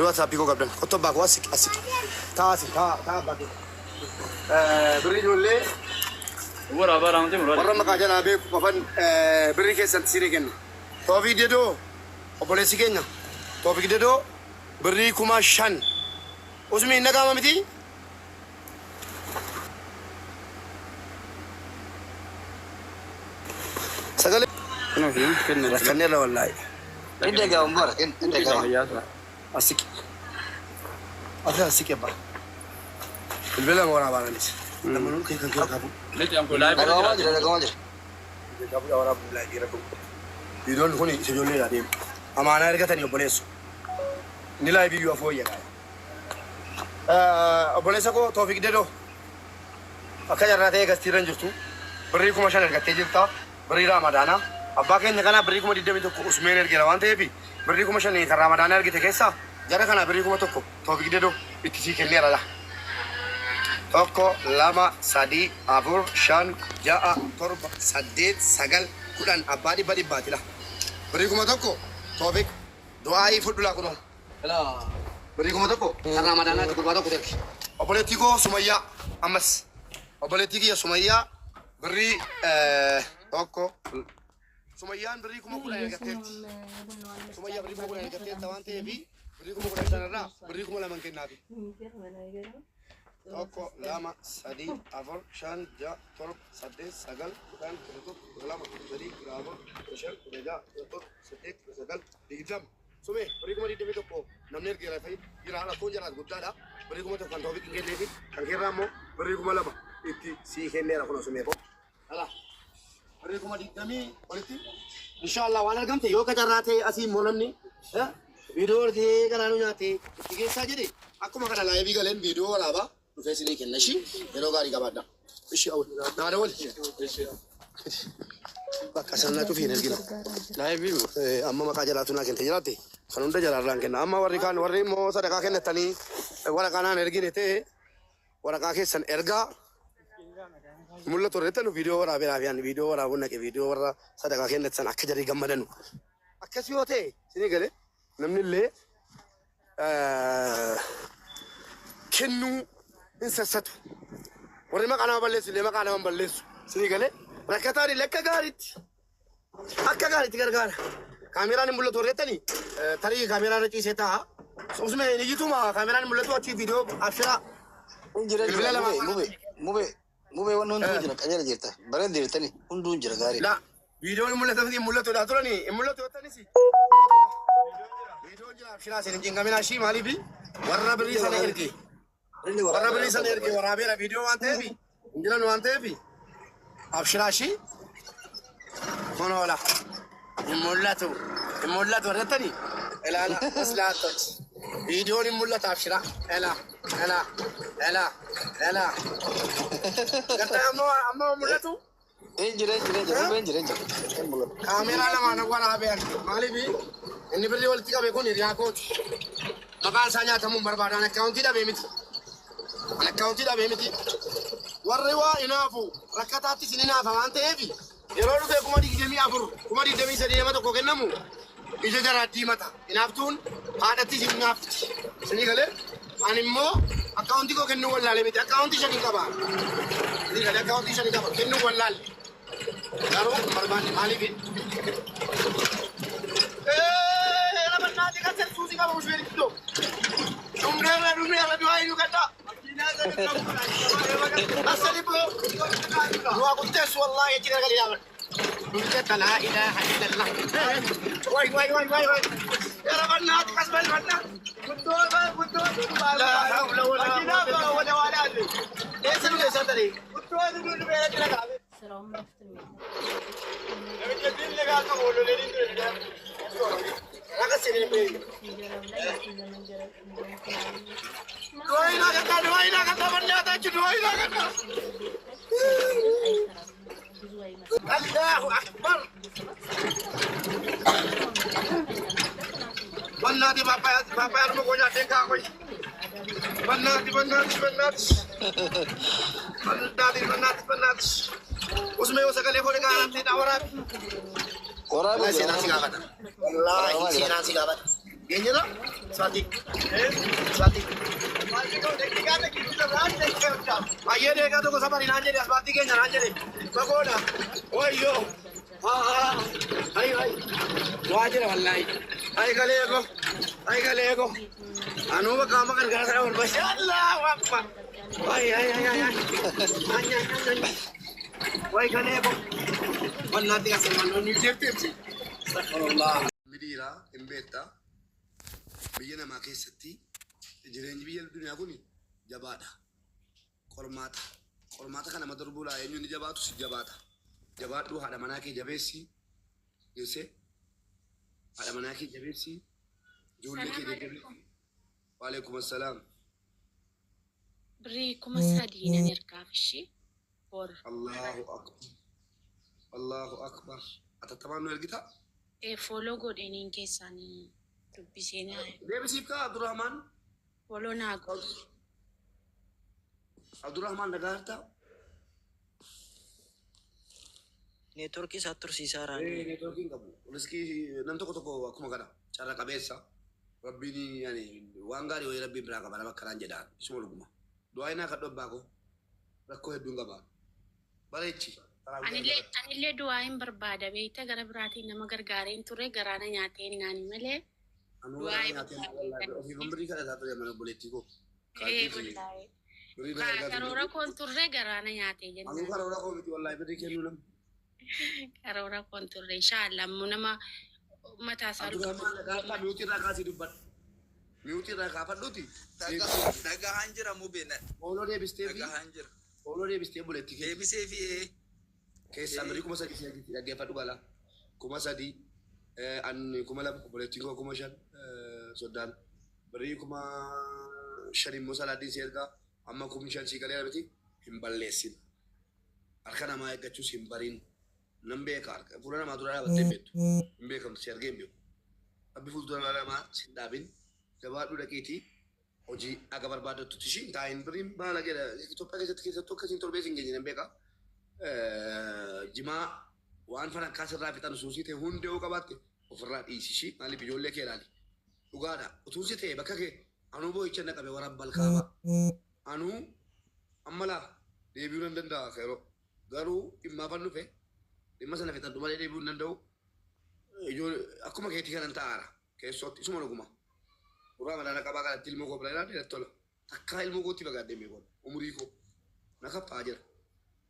WhatsApp koo qabdan qottoo baak wasik asik taasi taa baak birri ijoollee warra baraamte mura warra maqaa jalaa beeku qofan birri keessatti sirii kenna Toofiq Dedoo obboleessi keenya Toofiq Dedoo birri 5,000 usmi hin dhaga'ama miti sagalee kenneerra wallaahi Ini gak umur, ini gak. asik asik abbaa bilbila mooraa baananis namoonni kan kira qabu leti am ko laay Gak aja. qabu awara bulaa jira ko idoon kun ijoollee yaa deemu amaanaa ergatanii obboleessu ni laay biyyuu afooyya obboleessa koo Toofiq Dedoo akka jarraa ta'ee gastiirran jirtu birrii 5,000 ergattee jirta birrii Ramadaanaa abbaa keenya kana birrii 21 usmeen ergeera waan ta'eef birrii 5,000 kan Ramadaanaa ergite keessaa jara kana birrii 1,000 Toofiq Dedoo itti sii kenneera la tokko lama sadii afur shan ja'a torba saddeet sagal kudhan abbaa dhibbaati la birrii 1,000 Toofiq du'aayii fudhulaa kunoo birrii 1,000 kan Ramadaanaa gurbaa tokko terki obboleettii koo Sumayyaa ammas obboleettii kiyya Sumayyaa birrii tokko Sumayyaan birrii 10,000 ergatteetti Sumayyaa birrii 10,000 ergatteetta waan ta'eef birrii 10,000 sanarraa birrii 2,000 kennaafi tokko lama sadii afur shan ja'a torba saddeet sagal kudhan kudha tokko kudha lama kudha sadii kudha afur kudha shan kudha ja'a kudha torba saddeet kudha sagal 20 sumee birrii 21 namni ergeera ta'e jira rakkoon jiraat guddaadha birrii 1,000 kan Toofiq hin kenneefi kan keerraa immoo birrii 2,000 itti sii kenneera kun sumee koo ala birrii 20 walitti inshallah waan argamte yoo qacarraa ta'e asii immoo namni viidiyoo argee garaanuu nyaatee itti geessaa jedhe akkuma kana laayivii galeen viidiyoo waraabaa dhufee sinii kenna ishii yeroo gaarii qabaadha ishii awwal naada wal bakka sanaa cufiin ergina laayivii amma maqaa jalaatu naa kente jiraatte kan hunda jalaarraan kenna amma warri kaan warri immoo sadaqaa kennatanii waraqaa naan ergine ta'e waraqaa keessan ergaa mul'atu irratti viidiyoo waraabee raafiyaan viidiyoo waraabuun naqe viidiyoo warra sadaqaa kennatan akka jarii gammadanu akkas yoo ta'e sinii galee namni illee kennuu hin sassatu warri maqaa nama balleessu illee maqaa nama balleessu sinii galee rakkataan illee akka gaariitti gargaara kaameraan hin mul'atu irreettanii tarii kaameraan irra ciisee ta'a usme ni jituma kaameraan hin mul'atu achi viidiyoo abshiraa bilbila lama Mube waan hunduu jira qajeela jirta bareen jirtani hunduu jira gaarii la viidiyoon hin mul'atu dha turani hin mul'atu yottanis viidiyoon jira abshiraa isin hin cinqamina ishii maaliifi warra birrii sana erge waraabeera viidiyoo waan ta'eef hin jiran waan ta'eef abshiraa ishii kunoola hin mul'atu warrettani ilaala islaattochi viidiyoon hin mul'atu abshiraa ela Gata amma mul'atu jira kaameraa lamaan waraabe maaliifi inni birrii walitti qabe kun hiriyaa kooti maqaan isaa nyaatamuu hin barbaadan akkaawuntii dhabee miti warri waa hinaafu rakkataatti sin hinaafa waan ta'eef yeroo dhufee 24,000 nama tokko kennamu ija jaraa diimata hinaaftuun haadhatti sin hinaafti sinii galee ani immoo akkaawuntii koo kennuu wallaalee miti akkaawuntii 5 qaba sinii galee akkaawuntii 5 qaba kennuu wallaalle garuu barbaanne maaliifi namannaati kan suusii qaba ushbeerittoo dhumreerra du'aa inu kadhaa asali boo du'aa qutteessu wallaahi jechi gargar yaaban dubbitta laa ilaaha illallah way يا رب الناس حسب الفنان لا حول ولا قوة ولا ليس له صدري الله أكبر Bannati papa mau punya tengkak koi. Bannati. Usme usakale kore karan tidak orang. Orang Wallahi nasi kabat. Eenyudha? Saati. Saati. Ayyee deegaa tokko sabari naan jedhe asbaatti keenya naan jedhe. Bagoodha. Wayyoo. Ay. Waa jira wallaahi. Ay galeego. Ay galeego. Anuu bakka amma gargaara sana walbashe. Allahu akbar. Ay. Way galeego. Wallaatti kasi manoonni jirti. Astaghfirullah. Midiira hin beektaa. Biyya namaa keessatti jireenyi biyya duniyaa kun jabaadha. Qormaata kana mata durbuu laa eenyuun jabaatu si jabaata. Jabaadhuu haadha manaa kee jabeessi. Geesse haadha manaa kee jabeessi. Ijoollee kee jabeessi. Waalaikum assalaam. Birrii 3,000 ergaaf ishee bor. Allahu akbar. Atattamaan nu ergita? Foloo godhaniin keessaanii dubbiseen deebisiif kaa Abdurrahman. foloo naa godhu. Abdurrahman nagaa hartaa? Neetworkii isaa tursiisaa jira. Neetworkiin qabu. Riskii nam tokko akkuma kana carra qabeessa. Rabbiin waan gaarii wayii rabbiin biraa qaba nama akkanaan jedhaan isuma dhuguma. Du'aa inaa kan dhobbaa koo rakkoo hedduun qaba. Bareechi. Anillee du'aa hin barbaada beekta gara biraatiin nama gargaareen ture garaana nyaatee naani malee. Du'aa hin barbaada. Ofiifan birrii kadhataa ture mana obboleettii koo. Karoora koon turre garaana nyaatee jenna. Anuu karoora koo miti wallaahi birrii kennuu nama. Karoora koon turre inshaallah ammoo nama mataa isaa Abdurrahman miutii irraa kaasii dubbadha. Miutii irraa kaafadhuuti. Dhagahaan jira mubeen. Ooloo deebistee fi Dhagahaan jira. ooloo deebistee obboleettii kee. Deebisee fi Keessaa birrii 3,000 dhaggeeffadhu gala. 3,000 ani 2,000 obboleettiin koo 5,000 soddaan birrii 5,000 immoo salaaddiin si ergaa amma 5,000 sii galee miti hin balleessin. Harka namaa eeggachuus hin bariin. Nan beeka harka fuula namaa dura dhaabattee beektu. Hin beekamtu si argee hin beeku. Abbi fuuldura namaa si dhaabin gabaadhu dhaqiitii hojii aga barbaadattutti ishiin taayin birriin baala jedha Itoophiyaa keessattuu akkasiin torbee siin geenye nan beeka. Jimaa waan fana akkaasirraa fixan suusii ta'e hundee yoo qabaatte ofirraa dhiisishii maaliif ijoollee kee ilaali. Dhugaadha utuun si ta'e bakka kee anuu boo'icha naqabe waraan balkaaba. Anuu ammalaa deebi'uu nan danda'a yeroo garuu dhimmaa fan dhufe dhimma sana fixadhu malee deebi'uu hin danda'u. Akkuma keetii kanan ta'aara keessootti isuma dhuguma. Duraa madaala qabaa kanatti ilmoo koo bira ilaalee tola. Takkaa ilmoo kootti fagaadhee beekon umurii koo na kaffaa jira.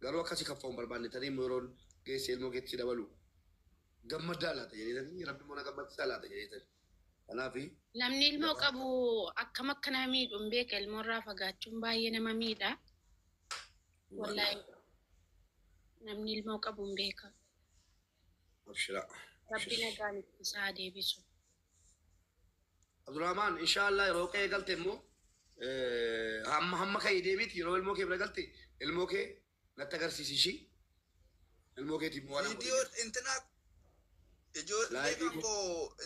Garuu akkasii kaffaa hin barbaanne tanii yeroon geesse ilmoo keetti dabalu gammadaa laata jedheetanii rabbi mana gammachiisaa laata jedheetanii. Kanaafi namni ilmoo qabu akkam akka nama miidhu hin beeka ilmoorraa fagaachuun baay'ee nama miidha. Wallaahi namni ilmoo qabu hin beeka. abshira. Rabbi nagaan isaa deebisu. Abdurrahman inshaallah yeroo kee galte immoo hamma ka'ii deemiti yeroo ilmoo kee bira galte ilmoo kee natti agarsiisishii ilmoo keetiif waan Video intinaa ijoollee koo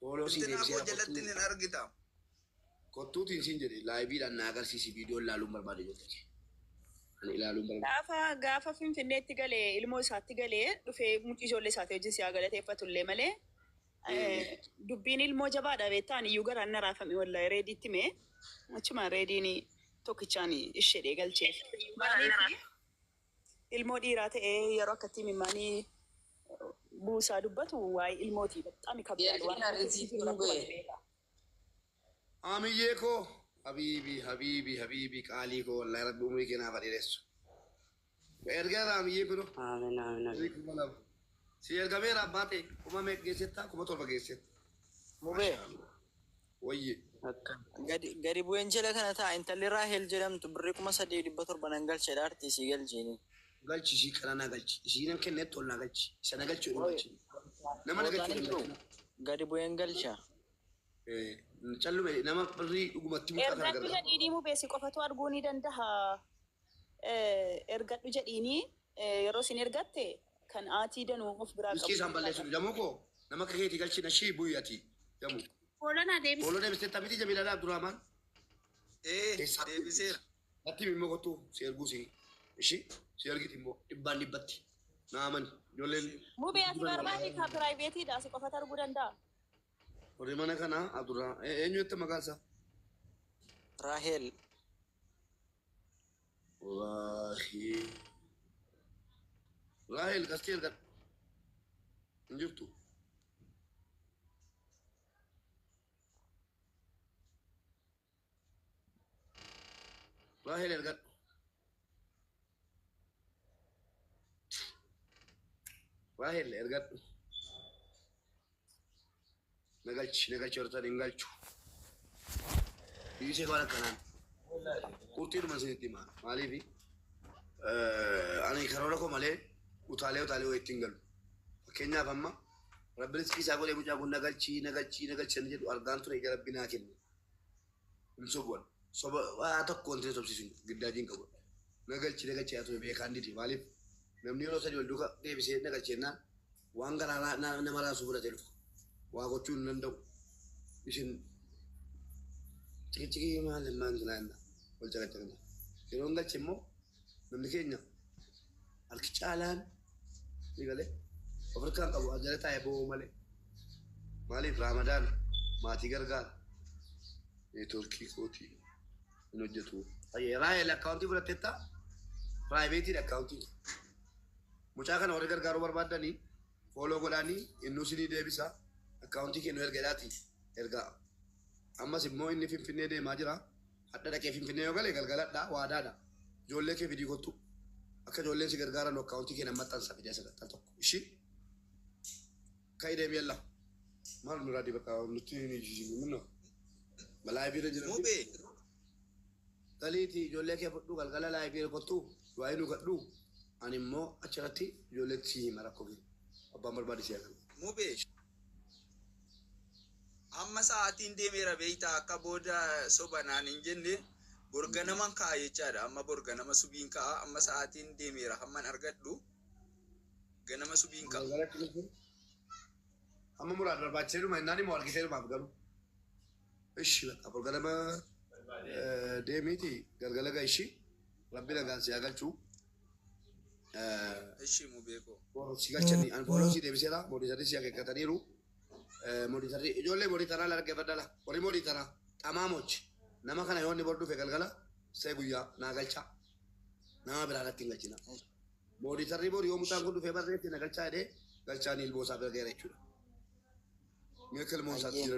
Ooloo siin intinaa koo deebisee jalatti hin argita. kottuutiin siin jedhe laayibiidhaan na agarsiisi viidiyoon ilaaluun barbaade jettee. Ani ilaaluun barbaade. Gaafa Finfinneetti galee ilmoo isaatti galee dhufee mucii ijoollee isaati wajjin siyaa galateeffatullee malee dubbiin ilmoo jabaadha beektaan iyyuu garaan na raafame wallahi reediitti mee achuma reediin tokkichaan ishee galchee. Ilmoo dhiiraa ta'ee yeroo akkatti mimmaanii buusaa dubbatu waa'ee ilmootii bexaami kabjaadha waan Amiyyee koo habiibii qaalii koo wallahi rabbi umurii kee naaf dheeressu. Ergaa amiyyee kuno. Amiin. Si ergameera abbaa ta'e kuma meeqa geessetta kuma 7 geessetta. Mubee. Wayye. Gadi bu'een jala kana ta'a intalli Raahel jedhamtu birrii 3,700 nan galcheedha artiisii galcheeni. Galchi ishii kana na galchi. Ishii nan kennetti ol na galchi. Isa na galchi ol galchi. Nama na galchi. Gadi bu'een galcha. Callume nama birrii dhugumatti mucaa kana ergadhu jedhiinii mubeesi qofatu arguu ni danda'a. Ergadhu jedhiinii yeroo isin ergatte kan aatii danuu of biraa qabu. Isaan balleessu jamu koo nama akka keetii galchi na shii buyyati jamu. Oolona deebisee. Oolona deebisee taphiti Jamiilaa Abdurrahman. Deebiseera. Atti immoo kottu si erguu si ishii si ergiti immoo dhibbatti naaman ijoolleen. Mubee ati barbaade ka piraayiveetiidha si qofatu arguu danda'a. warri mana kana Abdurraa eenyu jette maqaan isaa? Raahel. Raahel qastii ergadhu hin jirtu. Raahel ergadhu. Raahel ergadhu. Nagalchi hortan hin galchu. Dhiisee waan akkanaan. Qurxiidhuma isinitti hima. Maaliifi ani karoora koo malee utaalee wayittii hin galu. Fakkeenyaaf amma rabbi riskii isaa godhee mucaa kun nagalchii inni jedhu argaan ture ija rabbi naa kenne. Hin sobu'an. Soba waa tokko wanti sobsiisu giddaajiin qabu. Nagalchi haa ture beekaan diti. Maaliif namni yeroo sadii wal duuka deebisee nagalchi jennaan waan garaa nama raasuu fudhatee dhufa. Waa gochuu hin danda'u. Isin cikicikii maan jiraanna wal caqacaqna. Yeroo hin galche immoo namni keenya harki caalaan ni galee of harkaan qabu ajjala taa'ee bo'oo malee. Maaliif Raamadaan maatii gargaara. Neetwoorkii kootii hin hojjetu. Raahel akkaawuntii fudhatteetta piraayiveetii akkaawuntii. Mucaa kana warri gargaaruu barbaaddanii fooloo godhaanii innuu sinii deebisa. Akkaawuntii kennu ergadhaati ergaa. Ammas immoo inni Finfinnee deemaa jira. Hadda dhaqee Finfinnee yoo galee galgaladhaa waadaadha. Ijoollee kee fidii kottu. Akka ijoolleen si gargaaran akkaawuntii kennan maxxansa fidee sagantaa tokko. Ishii ka'ii deemee yalla. Maal nuraa dibata nuti ni jijjiirru malaayibii jira. Mubee. Galiitii ijoollee kee fudhu galgala laayibii kottu waa'ee nu gadhu. Ani immoo achirratti ijoolleetti si hima rakkoo abbaan barbaadisee kan. Mubee. Amma sa'aatiin deemeera beektaa akka booda sobanaan hin jenne borganaman ka'a jechaadha. Amma borganama subiin ka'a. Amma sa'aatiin deemeera hamman argadhu. Ganama subiin ka'a. Amma muraad barbaachisee dhuma innaan immoo harkisee dhumaaf galu. Ishi bakka borganama deemiiti galgala ga'ishi rabbi nagaan si galchuu. Ishi mubee koo. Si galchanii ani fooloo si deebiseera moodisarii si akeekkataniiru. Moodisarii ijoollee mooditaraa largee badala warri mooditaraa xamaa mochi nama kana yoo inni bor dhufe galgala see guyyaa naa galchaa nama biraa irratti hin galchina. Mooditarri bor yoo mucaan kun dhufee barreetti na galchaa jedhee galchaan ilboosaa bira geera jechuudha. Meeqa ilmoosaatti jira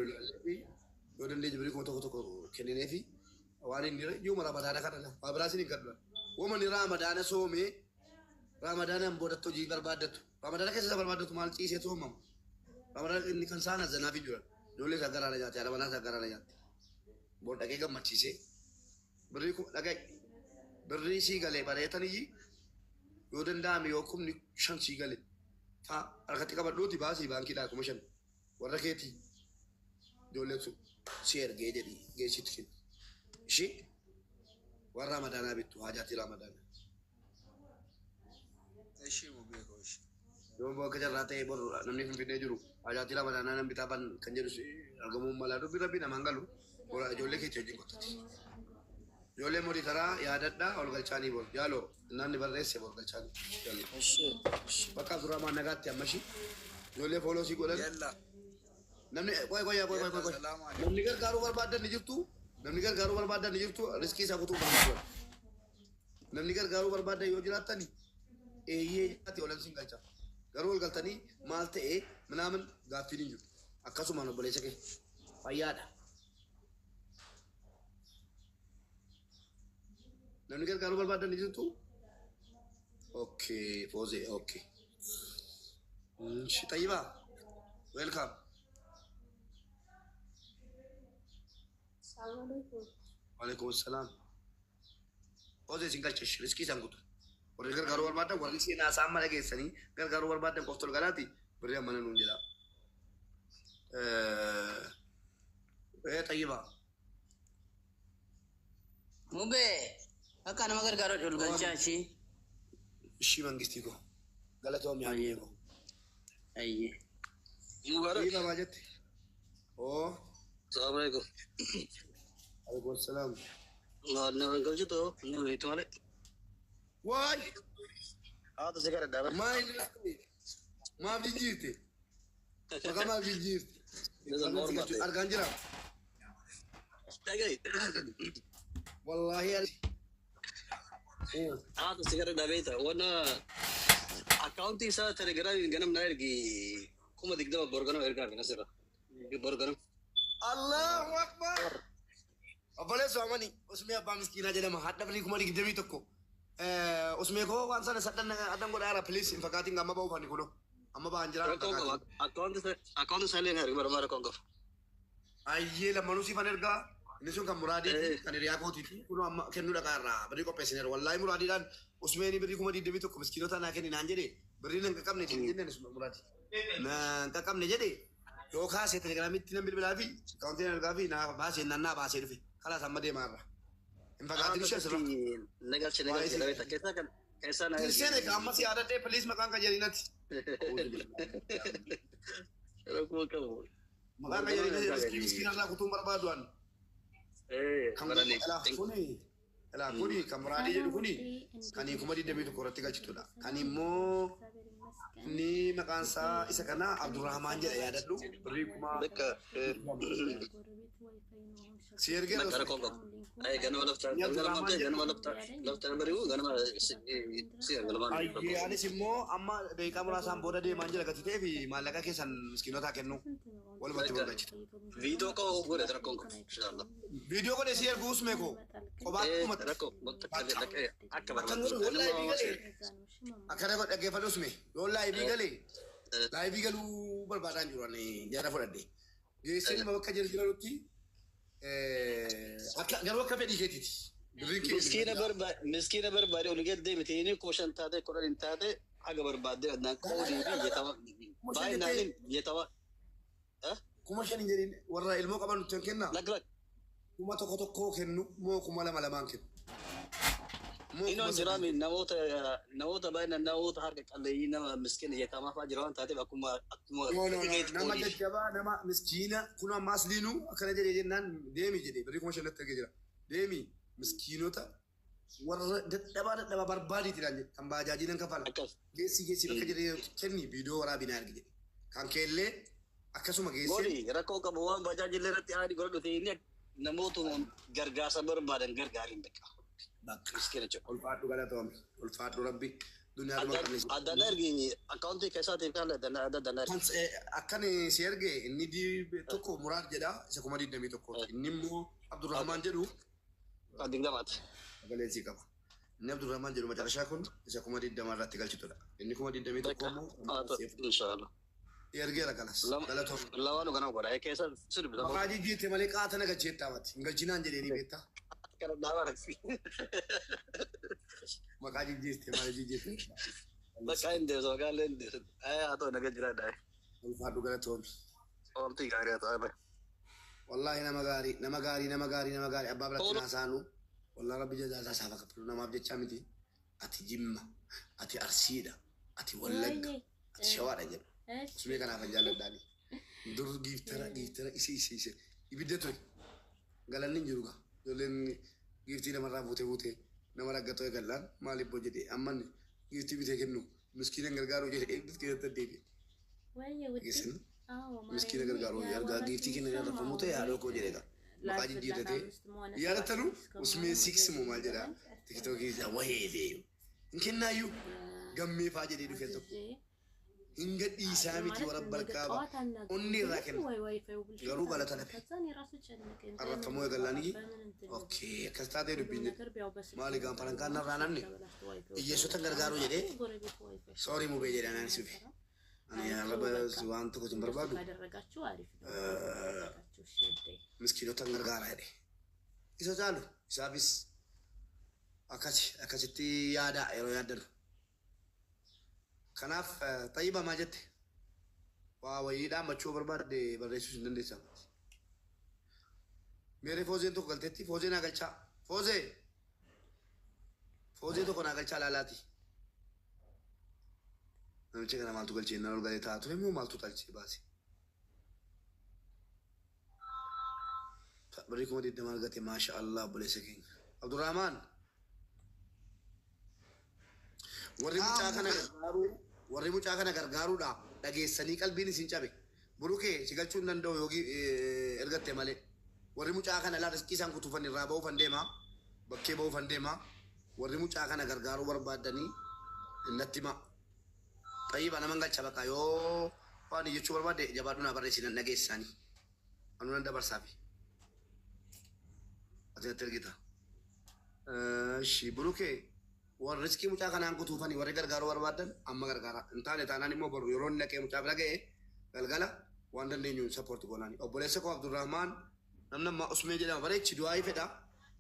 yoo dandeenye birii kuma tokko kenninee fi waan inni iyyuu ramadaana kana waa biraa sin hin gaddu. Woman ramadaana soomee ramadaanaan boodatti hojii barbaaddatu ramadaana keessa barbaaddatu maal ciisee soomamu. Ramadan inni kan sana zanaa fi jiran ijoollee isaa garaana nyaate arabanaa isaa garaana nyaate. Boon dhaqee gammachiisee birrii kuma dhaqee birrii sii galee bareetanii yoo danda'ame yoo kumni 5 sii galee faa harkatti qabadhuuti baasii baankiidhaa 5,000 warra keetii ijoolleen sun si ergee jedhii geessitti kenna. Ishii warra ramadaanaa bittu haajaatti ramadaanaa. Ishi mubee koo ishi. Yoo bakka jarraa ta'ee bor namni Finfinnee jiru haajaatti ramadaanaa namni bitaaban kan jedhu argamuun malaa dubbi rabbi namaan galu ijoollee keetti wajjin qottati. Ijoollee mooditaraa yaadadhaa ol galchaanii bor jaaloo naanni barreesse bor galchaanii. Bakka Abdurrahmaan nagaatti ammashi ijoollee fooloosii godhan. Yalla. Namni namni gargaaruu barbaadan ni jirtu. Namni gargaaruu barbaadan ni jirtu riskii isaa kutuu barbaadu. Namni gargaaruu barbaadan yoo jiraatani eeyyee jiraatti olan sin galcha. Garuu ol galtanii maal ta'ee minaamin gaaffiin hin jiru. Akkasumaan obboleessa kee fayyaadha. Namni gargaaruu barbaadan ni jirtu. Okay, Foze, okay. Shitaiba, welcome. Walaikum assalam. Foze single chesh, riski sangutu. Warri gargaaruu barbaadan warri seenaa isaa amma dhageessanii gargaaruu barbaadan qofti ol galaati birrii ammana nuun jedha. Tayyiba. Mubee akka nama gargaaru ol galchaa ishee. Ishii mangistii koo galatoomii hayyee koo. Ayyee. Tayyiba maa jette? Oo. Assalamu alaikum. Alaikum assalam. Nama galchitu nama itu malee. Waay! Haa tu sekarang dah. Maaf jijjiirte? Maqaa maaf jijjiirte? argaan jira wallaahi هذا سيجارة دابيتا وانا اكونتي سا تليجرام جنم نايرجي كوما ديك برغنم ارجع نسيرا برغنم allahu akbar obboleessu amani usmee abbaa miskiinaa jedhama hadha firii kuma digdamii tokko usmee koo waan sana sadhan adan godhaara piliis hin fakkaatiin amma ba'u fanni kuno amma ba'an jiraan اكونتي سالين هري مرمار كونغو ayyee lammanuu siifan ergaa inni sun kan muraadii kan hiriyaa kootiiti kunoo amma kennuu dhaqaarraa birrii qopheessineera wallaahi muraadiidhaan usmeenii birrii kuma digdamii tokko miskiinota naa kenni naan jedhe birrii nan qaqqabne jenneen usma muraadi nan qaqqabne jedhe yoo kaasee telegiraamitti nan bilbilaa fi akaawuntiin ergaa fi naa baasee nannaa baasee dhufe kalaas amma deemaarra hin fakkaatiin ishee sirra نقل دابيتا كيسا كان كيسا tirseen egaa ammas yaadadhee piliis maqaan qajeelinatti maqaan qajeelinatti miskiinarraa kutuun barbaaduan kan kuni elaa kuni kan muraadii jedhu kuni kan kuma digdamii tokko irratti galchitudha kan immoo inni maqaan isaa isa kana Abdurrahmaan jedha yaadadhu birrii kuma si ergee نقل كونغو اي غنم لفتا غنم لفتا مريو غنم سي غنم ayyee anis immoo amma daqiiqaa muraasaan booda deemaan jira gati ta'ee fi maallaqa keessan miskiinotaa kennu walumatti barbaachita. فيديو كو غوري ترى كونغو ان شاء الله Viidiyoo godhe si ergu usmee koo kophaatti dhumatti. ترى كو متكلم اكبر Akkana godhe dhaggeeffadhu usmee yoo laayivii galee laayivii galuu barbaadaan jiru ani jaara fudhadhe. Geessee nama bakka jiranutti garuu akka fedhii keetiiti. مسكينة بربادي ولقيت دي متيني كوشن تاتي كورن تاتي حاجة بربادي أدنى كودي يتوا باي نالين يتوا Kuma shan hin jedhin warra ilmoo qaban nutti kenna. لك Kuma tokko tokkoo kennu moo kuma lama lamaan kennu. إنه جرامي نوتا باين نوتا حركة اللي نما مسكين يتوا فاجران تاتي بكما nama jajjabaa nama miskiina kun ammaas liinuu akkana jedhee jennaan deemi jedhee birrii kuma shanatti argee jira deemi miskiinota warra dadhabaa barbaadiitidhaan jedhe kan baajaajiinan kafala geessi bakka jedhee kenni viidiyoo waraabinaa arge jedhe kan keellee akkasuma geessee قولي ركو كبوان بجاج اللي رتي عادي قولوا تيني نموتو غرغاسا بربادن غرغارين بك مسكين جو ulfaadhu galatoome ulfaadhu rabbi duniyaa dhuma qabne أدنى أرجع أكاونتي كيسا تيكال أدنى akkan si erge inni tokko muraad jedha isa kuma digdamii tokko inni immoo Abdurrahmaan jedhu أديك دمات Galeensii qaba. Inni Abdurrahmaan jedhu macarashaa kun isa kuma digdama irratti galchitudha. Inni kuma digdamii tokko immoo إن شاء الله ergeera kanas. Galatoom. لوانو كنا وقرا كيسا سرب دمات Maqaa jijjiirte malee qaatana galcheettaa mati. Hin galchinaan jedheenii beektaa. كنا دعوة Maqaa jijjiirte malee jijjiirte. بس كاين ده زوجان لين ده أتو نجد ده Ulfaadhu galatoom. أمتي كاريا طيب Wallaahi nama gaarii nama gaarii nama gaarii nama gaarii abbaa biratti naasaanu. Wallaahi rabbi jazaasaa saafa qabdu namaaf jechaa miti. Ati Jimma, ati Arsiidha, ati Wallagga, ati Shawaadha jedhu. Usmee kanaaf hin jaalladhaani. Dur giiftara isi ibidda ture. Galanni hin jiru gaa. Ijoolleen giiftii namarraa fuutee nama raggatoo eegallaan maaliif boo jedhee amman giiftii bitee kennu miskiina gargaaruu jedhee miskiinatti addeebi'e. Geessin miskiina gargaaruu argaa giiftii kennan irra rafamuu ta'e haadhoo koo jedhee gaa. Maqaa jijjiirratee yaadattanu usmee siksimu maal jedhaa tiktookii isaa wahee deemu. Hin kennaayyuu gammee faa jedhee dhufee tokko. Hin gadhiisaa miti warra balqaaba. Onni irraa kenna. Garuu galata dhabe. Arrafamuu eegallaanii. Ookee akkas taatee dubbiin jedhe. Maali gaanfaran kaan narraa namni. Hiyyeessota gargaaruu jedhee. Soorii mubee jedhe anaan sufe. Ani arraba waan tokko hin barbaadu. Miskiinota gargaaraa jedhe. Isa caalu isaafis akkasitti yaadaa yeroo yaaddanu. Kanaaf xayyiba maa jette waa wayiidhaan machuu barbaadde barreessuu hin dandeessaa. Meeree foozeen tokko galteetti foozee naa galchaa foozee tokko naa galchaa laalaati. Namicha kana maaltu galchee nan ol galee taa'aa ture immoo maaltu galchee baase. Barrii kuma digdama argate maasha Allah obboleessa keenya. Abdurrahmaan warri mucaa kana gargaaruudhaaf dhageessanii qalbiin isin cabe Burukee si galchuun danda'u yookiin ergatte malee. Warri mucaa kana laa riskii isaan kutuufan irraa ba'uuf han deema. Bakkee ba'uuf han deema. Warri mucaa kana gargaaruu barbaadanii natti hima. Xayyiba nama galcha bakka yoo waan jechuu barbaade jabaadhu naa barreessinan dhageessanii. Anu nan dabarsaafi. Ati ergita. Shi burukee warri riskii mucaa kanaan kutuufanii warri gargaaruu barbaadan amma gargaara. Hin taane taanaan immoo boru yeroo inni dhaqee mucaa bira ga'e galgala waan dandeenyu sappoorti goonani. Obboleessa koo Abdurrahmaan namni amma Usmee jedhama bareechi du'aa fedha.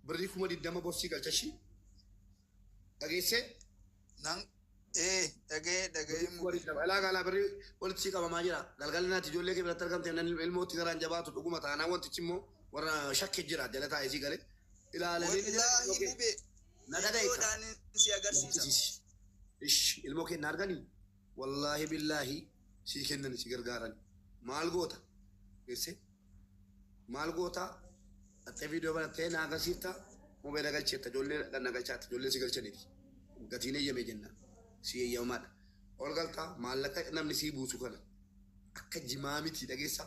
Birrii 20 borsii galchashi. Dhageessee Nang dhagee Alaa gaalaa birrii walitti sii qabamaa jira. Galgala naati ijoollee kee biratti argamte ilmootti garaan jabaatu dhuguma taanaa wantichi immoo warra shakkii jira jala taa'ee sii galee. Ilaalanii Nagadaadhaan si agarsiisa. ilmoo kenna arganii wallaahi billaahi sii kennan si gargaaran maal goota geesse maal goota atte viidiyoo barattee na agarsiifta mobeela galcheetta ijoollee ganna galchaatti ijoollee si galchaniiti gatiin eeyyamee jennaan si eeyyamaadha ol galtaa maallaqa namni sii buusu kana akka jimaa miti dhageessa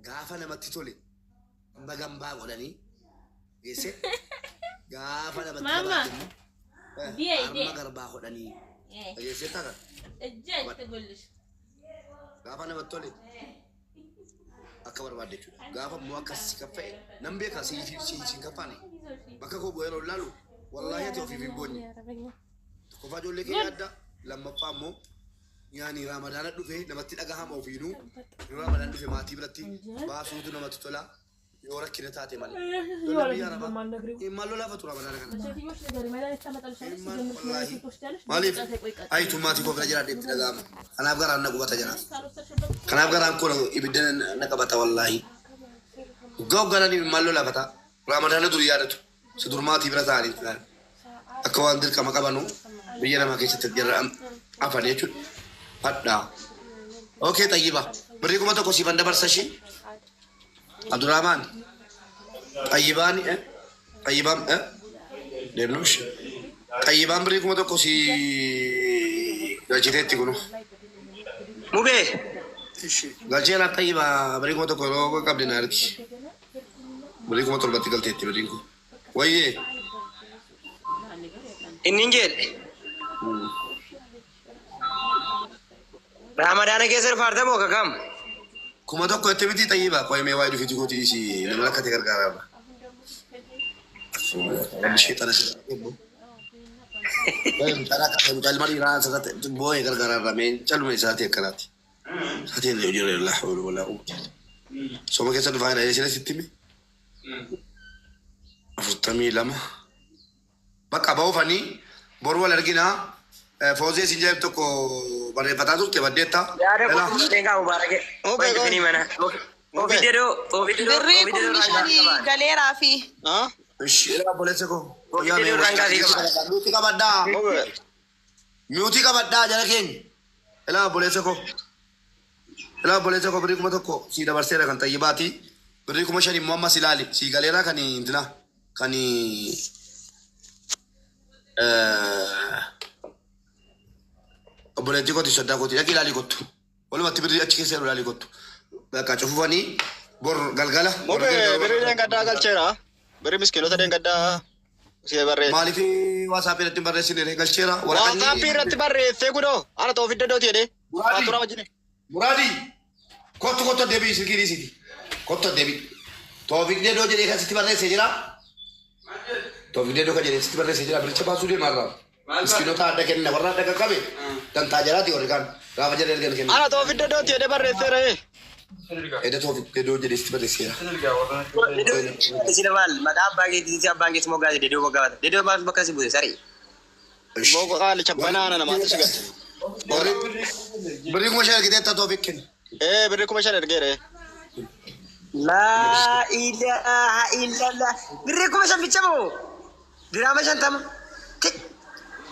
gaafa namatti tole bagambaa godhanii geesse gaafa namatti tole Arma garbaa hodhanii dhageessee taata. Gaafa namatti tole akka barbaadde jechuudha. Gaafa immoo akkas si kaffa'e nan beeka si kaffaane bakka koo bu'ee lolaalu wallaahi ati ofiif hin boonye. Tokkoffaa ijoollee kee yaadda lammaffaa immoo nyaani raamadaana dhufe namatti dhagahama ofiinuu yoo ramadaan dhufe maatii biratti baasuutu namatti tola. Yoo rakkina taate malee. Maal lolaafa tura ramadaan kana. Maaliif ayituu maatii koo bira jiraadhe itti dhagahama. Kanaaf garaan na qubata jira. Kanaaf garaan kun ibidda na qabata wallaahi. Ga'u galanii maal lolaafata. Ramadaana durii yaadatu. Si dur maatii bira ta'anii akka waan dirqama qabanu biyya namaa keessatti jira afaan jechuudha. Hadhaa. Okee xayyiba. Birrii 1,000 siifan dabarsa ishee. Abdurrahman Tayyibaan Denush Tayyibaan birrii 1,000 si galchiteetti kunu Mubee galcheera Tayyibaa birrii 1,000 yeroo qabdi na argi birrii 7,000 galteetti birriin kun wayyee inni hin jedhe Ramadaana keessa fardamoo kakam 1,000 itti miti Tayyibaa qoyimee waa'ee dhufiti kooti si nama rakkate gargaaraama. Sheexana calmarii raasa boo'ee gargaaraarra mee calma isaatii akkanaati. Saatiin yoo jira laa hawla walaa quwwata. Sooma keessa dhufaa jira eesina sitti mi? 42 bakka ba'uufanii boru wal arginaa Foozee siin jedhu tokko barreeffataa turte baddeetta. Yaada kun deegaa mubaarake. Ofi fini mana. Ofi dedoo. Birrii kun galeeraa fi. Ishee boleessa koo. Ofi dedoo rangaasii qaba. Miutii qabaddaa. Miutii qabaddaa jala keenya. Ilaa boleessa koo. Birrii 1,000 si dabarseera kan Tayyibaati. Birrii 5,000 immoo ammas ilaali. Si galeeraa kan intina kan obboleettii kooti soddaa kooti dhaqii ilaalii kottu walumatti birrii achi keessa ilaalii kottu bakka cufufanii bor galgala. Birrii deengaddaa galcheera birrii miskiinota deengaddaa si barreesse. Maaliif waasaapii irratti barreessine galcheera. Waasaapii irratti barreessee kunoo ana ta'uuf iddoo dooti jedhee faaturaa wajjine. Muraadii kottu deebii silkii dhiisiti kottu deebii Toofiq Dedoo jedhee kan sitti barreessee jira. Toofiq Dedoo kan jedhee sitti barreessee jira biricha baasuu deemarraa. Miskiinota adda kenna warra adda qaqqabe dantaa jalaati warri kaan gaafa jedhee ergan kenna. Ana Toofiq Dedoo jedhee barreesseera. Edda Toofiq Dedoo jedhee sitti barreesseera. Sila maal maqaa abbaa keetii abbaan keetii moggaase dedoo moggaafata. Dedoo maal bakka si buuse sarii. Booko qaalicha banaana namaatti si galte. Birrii 5,000 argiteetta Toofiq kenna. Birrii 5,000 ergeera. Laa ilaaha illallah. Birrii 5,000 bicha moo? Diraama 50.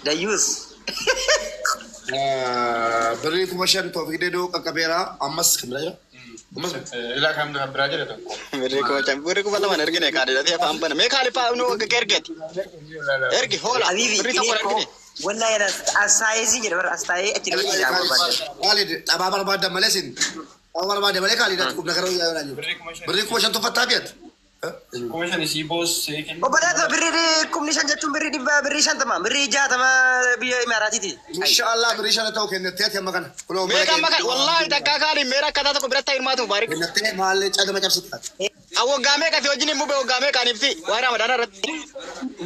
Dayus. Birrii 5,000 Toofiq Dedoo qaqqabeera ammas kan bira jira. Ammas Ilaa kam biraa jedhe tokko. Birrii 2,000 ergine kaadhiidhatee afaan bana. Mee kaalifaa nu ergeeti. Ergi hoola. Birrii tokko ergine. Wallahi asaayee si jedhe bara asaayee achi nama ijaa barbaadde. Maali dhabaa barbaaddan malee sin أول ما دبلك على ده كنا كروي يا ولد بريكم عشان تفتح بيت Kumashan isi bos sekin. Obboleetto birrii kumni shan jechuun birrii dhibbaa birrii shantama birrii jaatama biyya Imaaraatiiti. إن شاء الله بريشة تو كنا تيت يا مكان كلهم Meeqa maqaa wallaahi takkaa kaali meera akka taatu biratti hirmaatu baarik. كنا تيت مال عاد ما جابسيت Waggaa meeqa fi wajjin immoo waggaa meeqaan ibsi waa ramadaana irratti.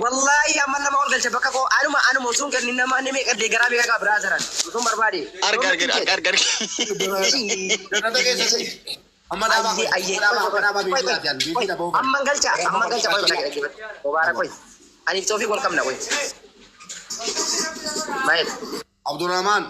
Wallaahi amma nama ol galcha bakka koo anuma sun kan nama ni meeqa deeggaraa meeqa qaba biraa jiran sun barbaade. Argar. أما دابا دابا Amman galcha koy bakka mubarak koy. Ani Toofiq wal qabna koy. Maayet. عبد الرحمن